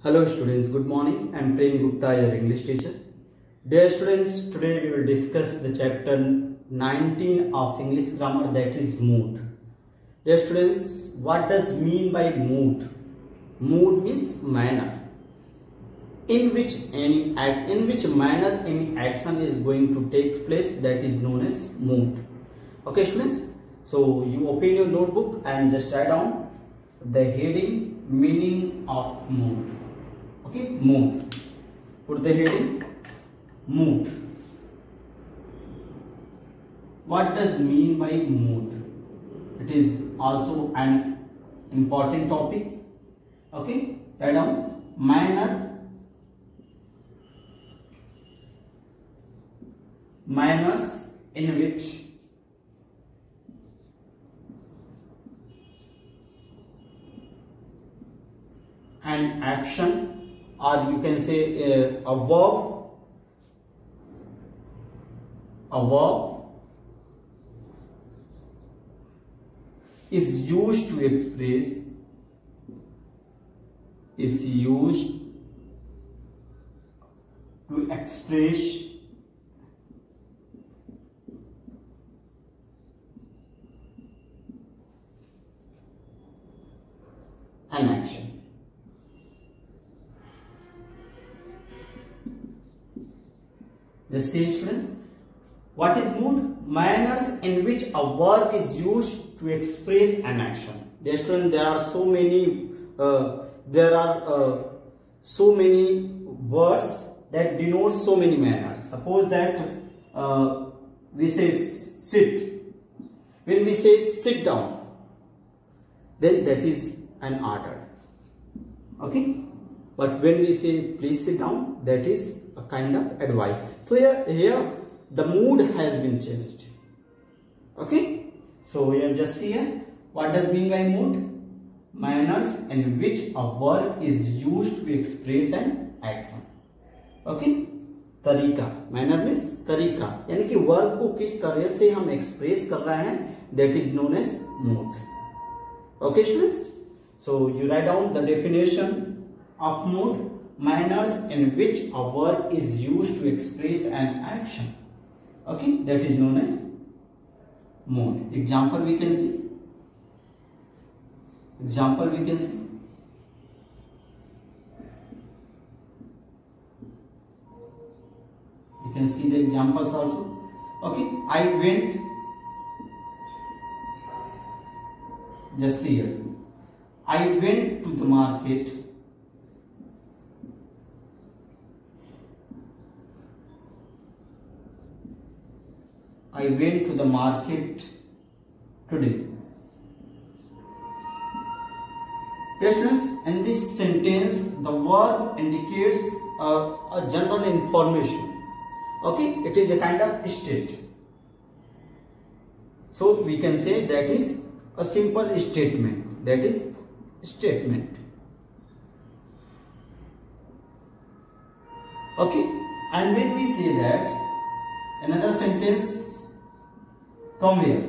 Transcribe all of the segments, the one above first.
Hello students, good morning. I am Prem Gupta, your English teacher. Dear students, today we will discuss the chapter 19 of English grammar, that is mood. Dear students, what does mean by mood? Mood means manner. In which manner any action is going to take place, that is known as mood. Okay students, so you open your notebook and just write down the heading meaning of mood. Okay, mood. Put the heading mood. What does mean by mood? It is also an important topic. Okay, write down manners in which an action, or you can say a verb is used to express an action. Just see students, what is mood? Manners in which a verb is used to express an action. Dear students, there are so many words that denote so many manners. Suppose that we say sit. When we say sit down, then that is an order. Okay, but when we say please sit down, that is a kind of advice. So here the mood has been changed. Okay, so here just see here, what does mean by mood? Manners in which a verb is used to express an action. Okay, तरीका, manner means तरीका, यानी कि verb को किस तरह से हम express कर रहे हैं, that is known as mood. Okay students, so you write down the definition of mood: manners in which a verb is used to express an action. Okay, that is known as mood. Example we can see. You can see the examples also. Okay, I went. Just see here. I went to the market. I went to the market today. Students, in this sentence, the verb indicates a general information. Okay, it is a kind of state. So we can say that is a simple statement. That is statement. Okay, and when we say that, another sentence, come here.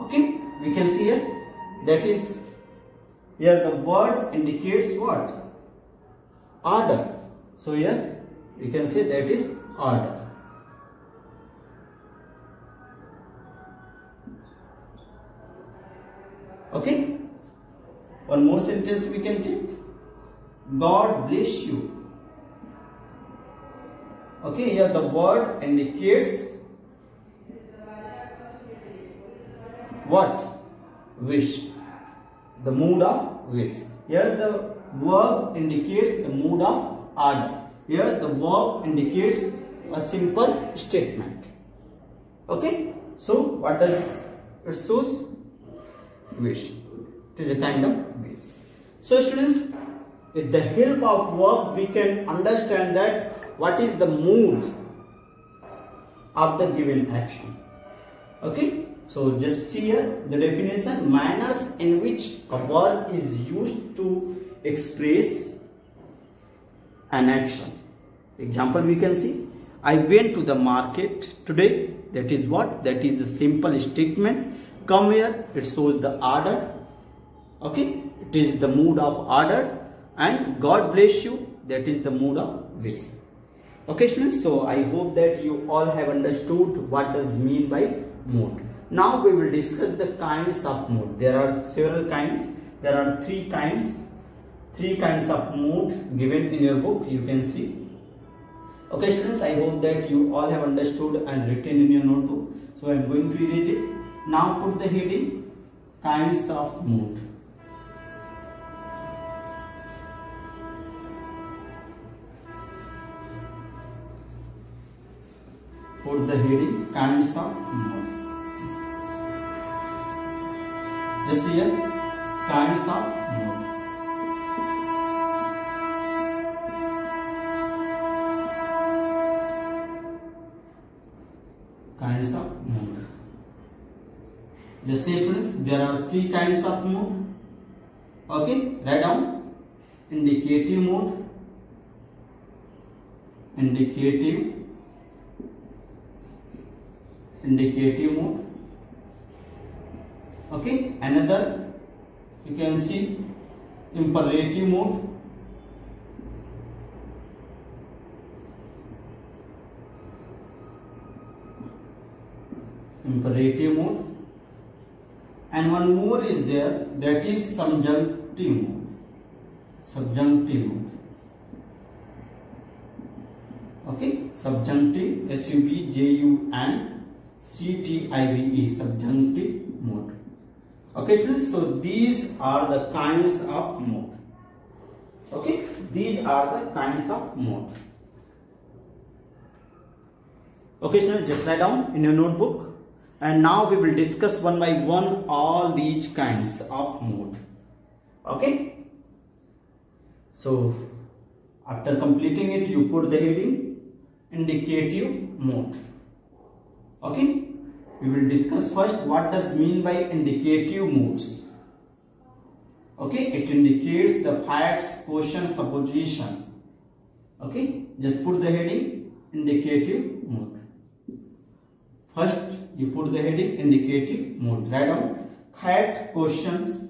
Okay, we can see here, that is, here the word indicates what? Order. So here we can say that is order. Okay, one more sentence we can take. God bless you. Okay, here the word indicates what? Wish. The mood of wish. Here the verb indicates the mood of order. Here the verb indicates a simple statement. Okay, so what does it shows? Wish. It is a kind of wish. So students, with the help of verb we can understand that what is the mood of the given action. Okay, so just see here the definition: manners in which a verb is used to express an action. Example we can see, I went to the market today. That is what? That is a simple statement. Come here, it shows the order. Okay, it is the mood of order, and God bless you, that is the mood of wish. Okay students, so I hope that you all have understood what does mean by mood. Now we will discuss the kinds of mood. There are several kinds. There are three kinds of mood given in your book, you can see. Okay students, I hope that you all have understood and written in your notebook. So I am going to read it. Now put the heading kinds of mood. Put the heading kinds of mood. Just here, kinds of mood. Kinds of mood. Just see students, there are three kinds of mood. Okay, write down. Indicative mood, indicative mood. Okay, another you can see imperative mood, and one more is there, that is subjunctive mood. Okay, subjunctive, subjunctive, subjunctive mood. Okay students, so these are the kinds of mood. Okay, these are the kinds of mood. Okay students, just write down in your notebook. And now we will discuss one by one all these kinds of mood. Okay, so after completing it, you put the heading indicative mood. Okay, we will discuss first what does mean by indicative moods. Okay, it indicates the facts, question, supposition. Okay, just put the heading indicative mood. First you put the heading indicative mood. Write down fact, questions,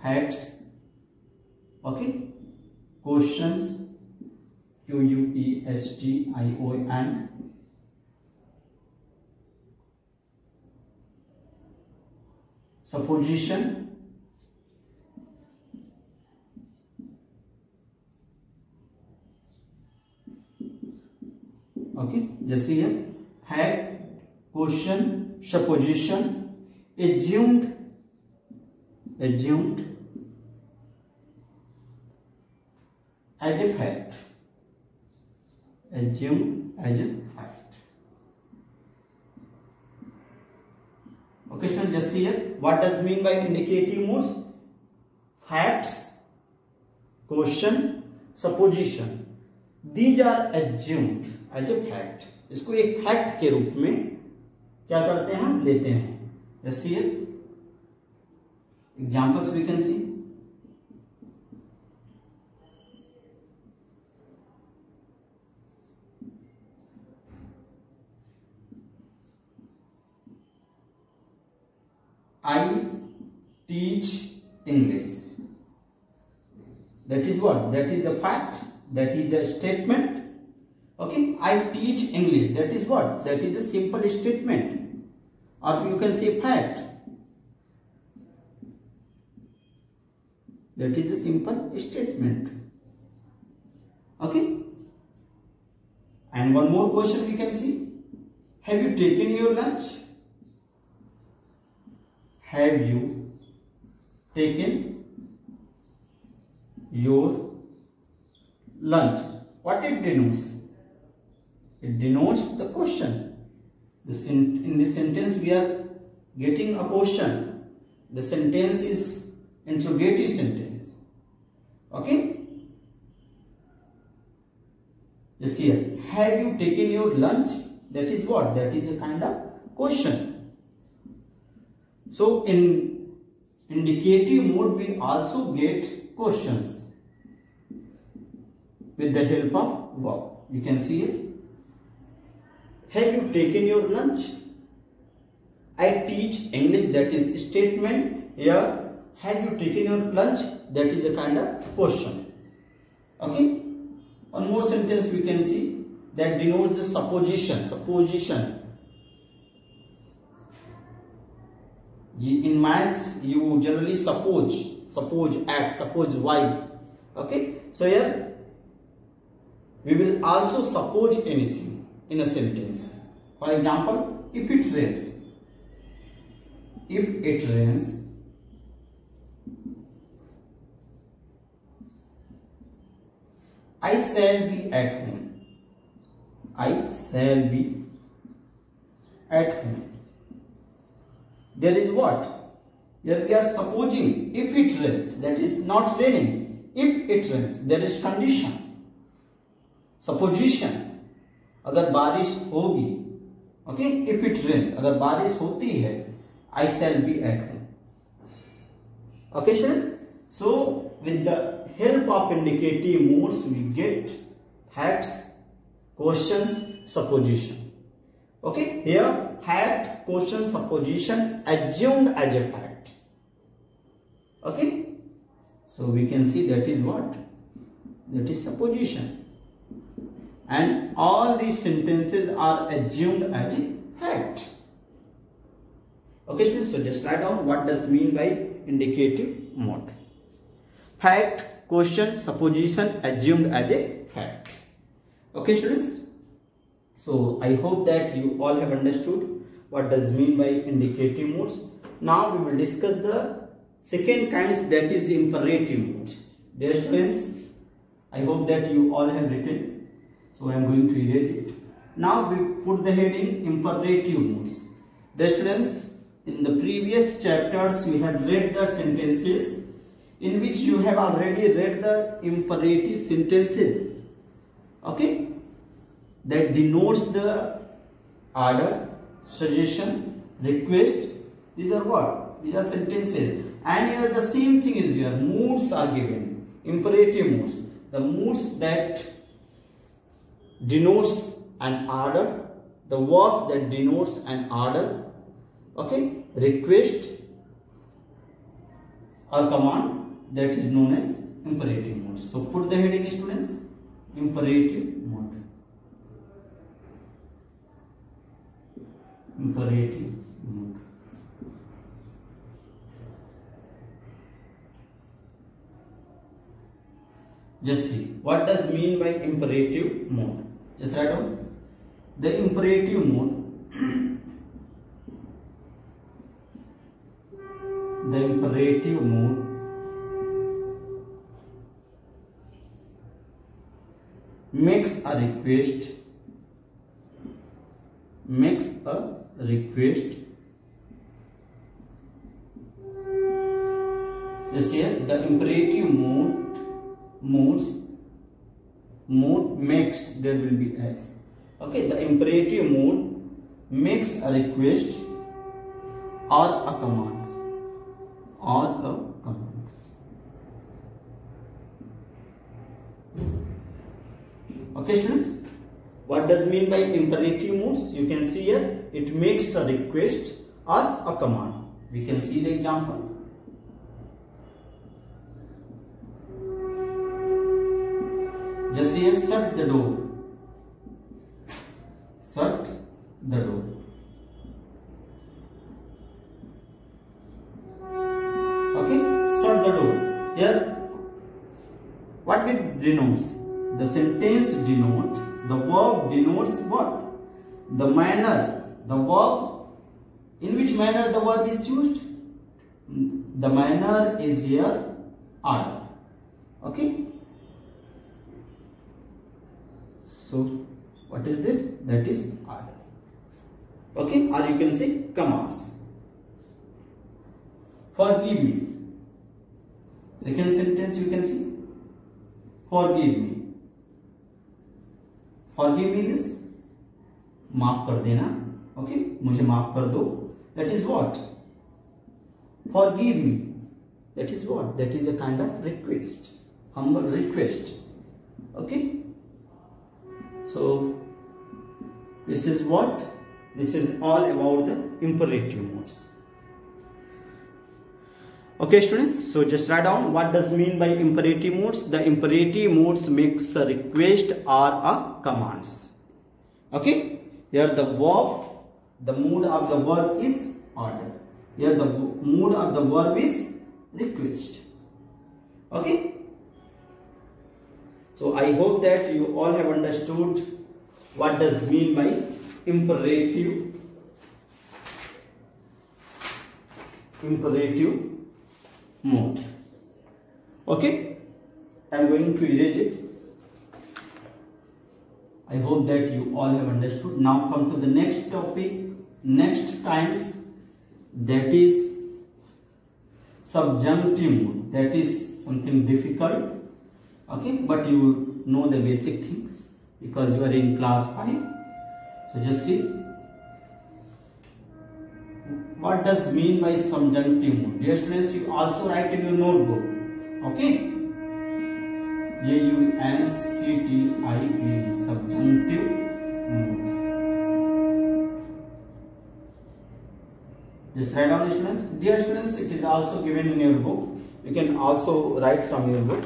facts. Okay, questions, Q-U-E-S-T-I-O-N, supposition, okay, just see here, fact, question, supposition, assumed, as a fact, assumed as a fact. Okay, so just see here, what does mean by indicative moods? Facts, question, supposition, these are assumed as a fact. इसको एक fact के रूप में क्या करते हैं, हम लेते हैं. Just see here, examples we can see. I teach English. That is what? That is a fact. That is a statement. Okay, I teach English. That is what? That is a simple statement. Or you can say fact. That is a simple statement. Okay. And one more question we can see. Have you taken your lunch? Have you taken your lunch? What it denotes? It denotes the question. In this sentence we are getting a question. The sentence is interrogative sentence. Okay? Just here. Have you taken your lunch? That is what? That is a kind of question. So in indicative mode we also get questions with the help of verb. You can see it. Have you taken your lunch? I teach English, that is statement. Here, have you taken your lunch? That is a kind of question. Okay. One more sentence we can see that denotes the supposition. Supposition. In maths, you generally suppose X, suppose Y. Okay. So here, we will also suppose anything in a sentence. For example, if it rains. If it rains, I shall be at home. I shall be at home. There is what? Here we are supposing if it rains, that is not raining. If it rains, there is condition. Supposition. अगर बारिश होगी, okay? If it rains, अगर बारिश होती है, I shall be at home. Okay, students? So, with the help of indicative modes, we get facts, questions, supposition. Okay, here fact, question, supposition assumed as a fact. Okay, so we can see that is what? That is supposition. And all these sentences are assumed as a fact. Okay, students, so just write down what does mean by indicative mode. Fact, question, supposition assumed as a fact. Okay, students. So I hope that you all have understood what does mean by indicative modes. Now we will discuss the second kinds, that is imperative modes. Dear students, I hope that you all have written. So I am going to erase it. Now we put the heading imperative modes. Dear students, in the previous chapters you have read the sentences in which you have already read the imperative sentences. Okay, that denotes the order, suggestion, request. These are what? These are sentences. And here the same thing is here. Moods are given. Imperative moods. The moods that denotes an order. The verb that denotes an order. Okay. Request or command, that is known as imperative modes. So put the heading, students. Imperative mode. Imperative mode. Just see what does mean by imperative mode. Just write down the imperative mode. The imperative mode makes a request. Makes a request. Just here the imperative mode makes, there will be as. Okay, the imperative mode makes a request or a command. Or a command. Okay, students, what does mean by imperative modes? You can see here it makes a request or a command. We can see the example. Just here, shut the door. Shut the door. Okay, shut the door. Here, what it denotes? The sentence denotes, the verb denotes what? The manner, the verb, in which manner the verb is used? The manner is here order. Okay. So, what is this? That is order. Okay, or you can say commands. Forgive me. Second sentence you can see. Forgive me. Forgive me means माफ कर देना. Okay, मुझे माफ कर दो. That is what? Forgive me. That is what? That is a kind of request. Humble request. Okay. So this is what? This is all about the imperative modes. Okay students, so just write down what does mean by imperative modes. The imperative modes makes a request or a commands. Okay, here the verb, the mood of the verb is order. Here the mood of the verb is request. Okay, so I hope that you all have understood what does mean by imperative mode. Okay, I am going to erase it. I hope that you all have understood. Now come to the next topic, next kinds, that is subjunctive mood. That is something difficult, okay, but you know the basic things because you are in class 5. So just see what does mean by subjunctive mood. Dear students, you also write in your notebook. Okay, JUNCTIV, subjunctive mood. Just write down, students. Dear students, it is also given in your book. You can also write from your book,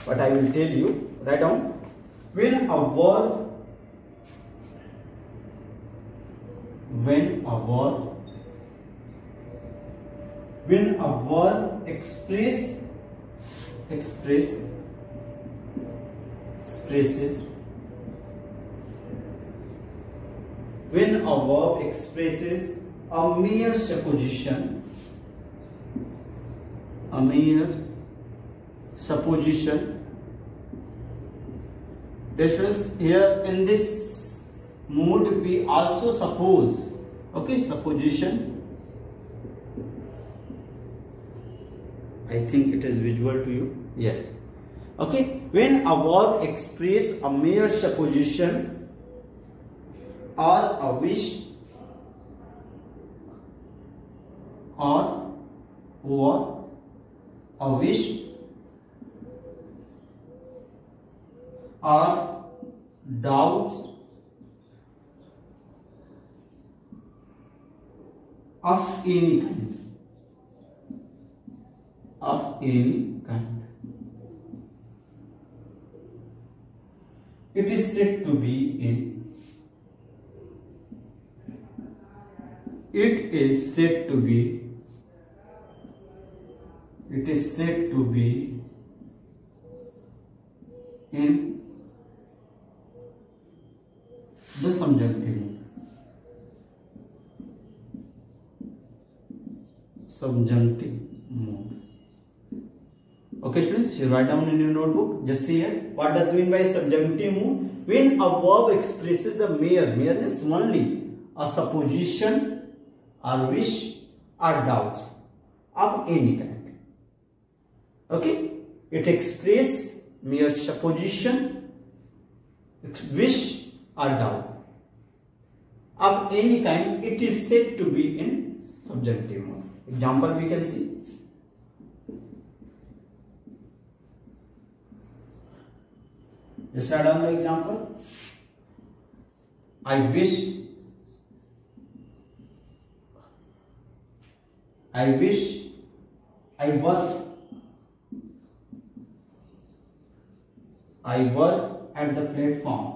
but I will tell you. Write down, when a verb expresses a mere supposition, Students, here in this mood we also suppose, okay, supposition. I think it is visual to you. Yes. Okay, when a verb expresses a mere supposition or a wish or a wish or doubt of any kind, it is said to be in the subjunctive mode. Okay students, you write down in your notebook. Just see here, what does mean by subjunctive mood? When a verb expresses a mere means only a supposition or wish or doubts of any kind. Okay, it expresses mere supposition, wish or doubt of any kind. It is said to be in subjunctive mode. Example we can see. Just write down the example. I wish I were at the platform.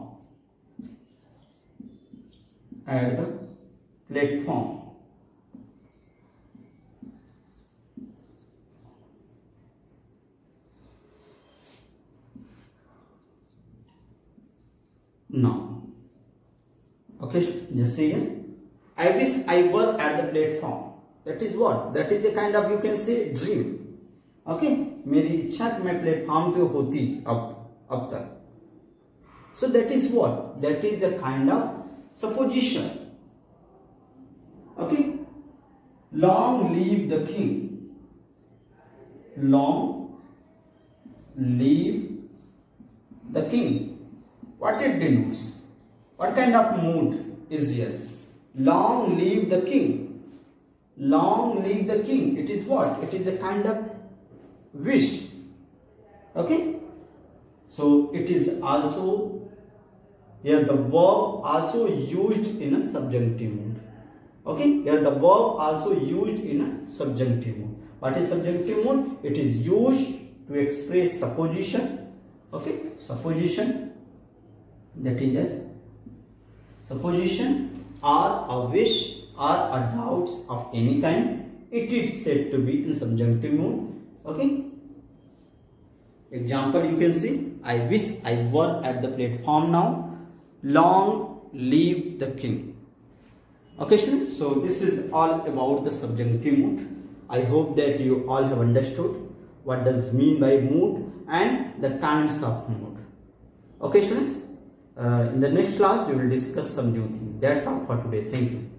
No. Okay, just see here. I wish I were at the platform. That is what? That is a kind of, you can say, dream. Okay, मेरी इच्छा कि मैं platform पे होती अब तक. So that is what? That is a kind of supposition. Okay. Long live the king. Long live the king. What it denotes? What kind of mood is here? Long live the king. Long live the king. It is what? It is a kind of wish. Okay. So it is also here the verb also used in a subjunctive mood. Okay, here the verb also used in a subjunctive mood. What is subjunctive mood? It is used to express supposition. Okay, supposition, that is as supposition or a wish or a doubts of any kind. It is said to be in subjunctive mood. Okay, example you can see, I wish I were at the platform now. Long live the king. Okay students, so this is all about the subjunctive mood. I hope that you all have understood what does mean by mood and the kinds of mood. Okay students, in the next class we will discuss some new things. That's all for today. Thank you.